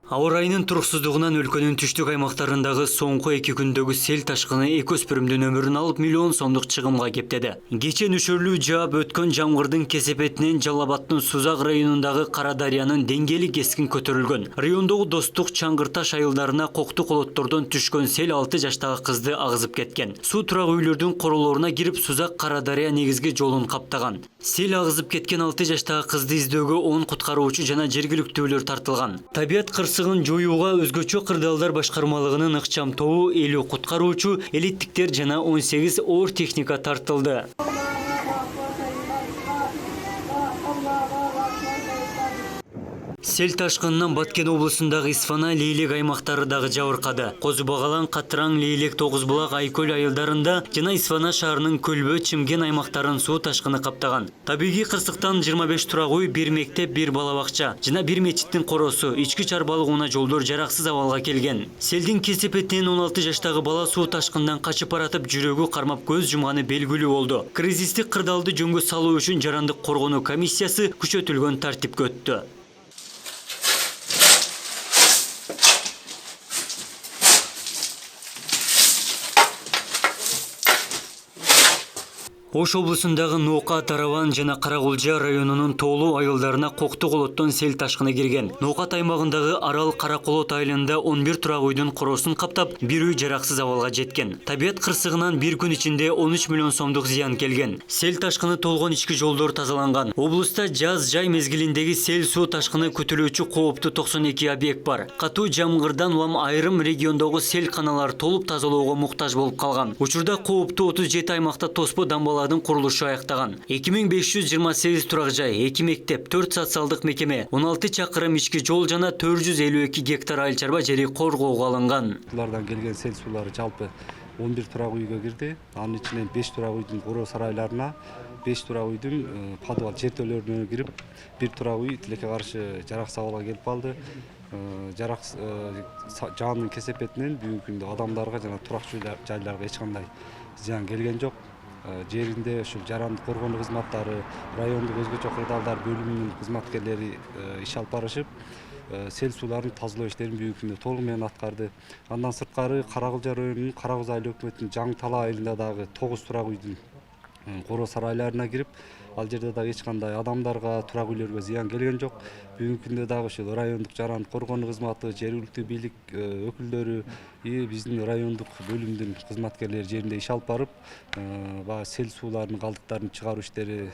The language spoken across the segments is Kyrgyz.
Ауа райынын туруксуздугунан өлкөнүн түштүк аймактарындагы соңку 2 күндөгү сел ташкыны экөспүрүмдүн өмүрүн алып миллион сомдук чыгымга кептеди. Кече нөшөрлүү жаап өткөн жамгырдын кесепетинен Жалал Абадтын Сузак районундагы Кара Дарыянын деңгээли кескин көтөрүлгөн. Райондогу Достук Чаңгырташ айылдарына кокту колоттордон түшкөн сел 6 жаштагы кызды агызып кеткен. Суу турак үйлөрдүн королоруна кирип Сузак Кара Дарыя негизги жолун каптаган. Сел агызып кеткен 6 жаштагы кызды издөөгө 10 куткаруучу жана жергиликтүүлөр тартылган. Табият кырсыгын жоюуга өзгөчө кырдаалдар башкармалыгынын ыкчам тобу 50 куткаруучу, элиттиктер жана 18 оор техника тартылды. Сел ташкынынан Баткен облусундагы Исфана, Лейлек аймактары дагы жабыркады. Козу Багалан, Катыраң, Лейлек, Тогуз Булак, Айкөл айылдарында жана Исфана шаарынын Көлбө, Чимген аймактарын суу ташкыны каптаган. Табигый кырсыктан 25 турак үй, 1 мектеп, 1 бала бакча жана 1 мечиттин коросу, ички чарбалык унаа жолдор жараксыз абалга келген. Селдин кесепетинен 16 жаштагы бала суу ташкындан качып баратып жүрөгү кармап көз жумганы белгилүү болду. Кризистик кырдаалды жөнгө салуу үчүн жарандык коргонуу комиссиясы күчөтүлгөн тартипке өттү. Ош облусундагы Нока, Тараван жана Каракулжа районунун тоолуу айылдарына кокту колоттон сел ташкыны кирген. Нокат аймагындагы Арал Караколот айылында 11 турак үйдүн коросун каптап, бир үй жараксыз абалга жеткен. Табият кырсыгынан бир күн ичинде 13 миллион сомдук зыян келген. Сел ташкыны толгон ички жолдор тазаланган. Облуста жаз жай мезгилиндеги сел суу ташкыны күтүлүүчү кооптуу 92 объект бар. Катуу жамгырдан улам айрым региондогу сел каналар толуп тазалоого муктаж болуп калган. Учурда кооптуу 37 аймакта тоспо дамбалар курулушу аяктаган. 2528 турак жай, 2 мектеп, 4 социалдык мекеме, 16 чакырым ички жол жана 452 гектар айыл чарба жери коргоого алынган. Булардан келген сел суулары жалпы 11 турак үйгө кирди. Анын ичинен 5 турак үйдүн коро сарайларына, 5 турак үйдүн подвал чертөлөрүнө кирип, 1 турак үй тилекке каршы жараксыз абалга келип калды. Жаандын кесепетинен бүгүнкү күндө адамдарга жана турак жайларга эч кандай зыян келген жок. Жеринде ушул жарандык коргонуу кызматтары, райондук өзгөчө кырдаалдар бөлүмүнүн кызматкерлери иш алып барышып, сел сууларын тазалоо иштерин бүгүнкү күндө толук менен аткарды. Андан сырткары Каракулжа районунун Каракөз айыл өкмөтүнүн Жаңы Тала айылында дагы 9 турак үйдүн коро сарайларына кирип, ал жерде дагы эч кандай адамдарга, турак үйлөргө зыян келген жок. Бүгүнкү күндө дагы ушул райондук жарандык коргонуу кызматы, жергиликтүү бийлик өкүлдөрү, биздин райондук бөлүмдүн кызматкерлери жеринде иш алып барып, баягы сел сууларынын калдыктарын чыгаруу иштери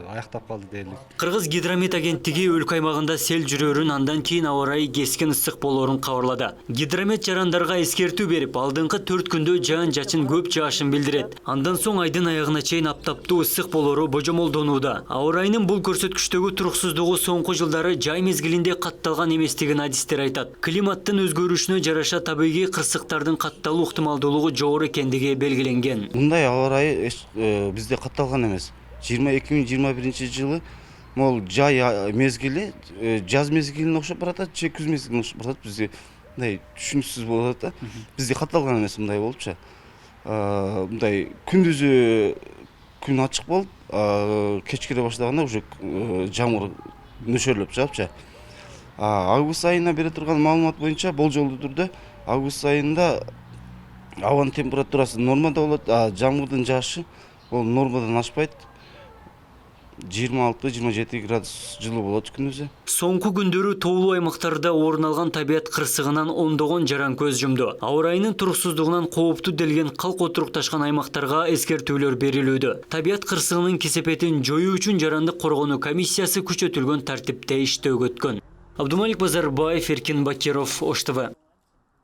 аяктап калды дээрлик. Кыргыз гидромет агенттиги өлкө аймагында сел жүрөрүн, андан кийин аба ырайы кескин ысык болоорун кабарлады. Гидромет жарандарга эскертүү берип, алдыңкы 4 күндө жаан-жачин көп жаашын билдирет. Андан соң айдын аягына чейин аптаптуу ысык болоору божомолдонууда. Аба ырайынын бул көрсөткүчтөгү туруксуздугу соңку жылдары жай мезгилинде катталган эместигин адистер айтат. Климаттын өзгөрүшүнө жараша табигый кырсыктардын катталуу ыктымалдуулугу жогору экендиги белгиленген. Мындай аба ырайы бизде катталган эмес. 2021 жылы могул жай мезгили жаз мезгилине окшоп баратат, же күз мезгилине окшоп баратат. Бизге мындай түшүнүксүз болуп атат да. Бизде катталган эмес мындай болупчу. Мындай күндүзү күн ачык болуп, кечкире баштаганда уже жамгыр нөшөрлөп жаапчы. Август айына бере турган маалымат боюнча болжолдуу түрдө август айында абанын температурасы нормада болот, жамгырдын жаашы ол нормадан ашпайт. 26-27 градус жылуу болот күнүзү. Соңку күндөрү тоолуу аймактарда орун алган табият кырсыгынан ондогон жаран көз жумду. Аба ырайынын туруксуздугунан кооптуу делген калк отурукташкан аймактарга эскертүүлөр берилүүдө. Табият кырсыгынын кесепетин жоюу үчүн жарандык коргонуу комиссиясы күчөтүлгөн тартипте иштөөгө өткөн. Абдумалик Базарбаев, Эркин Бакиров, Ош ТВ.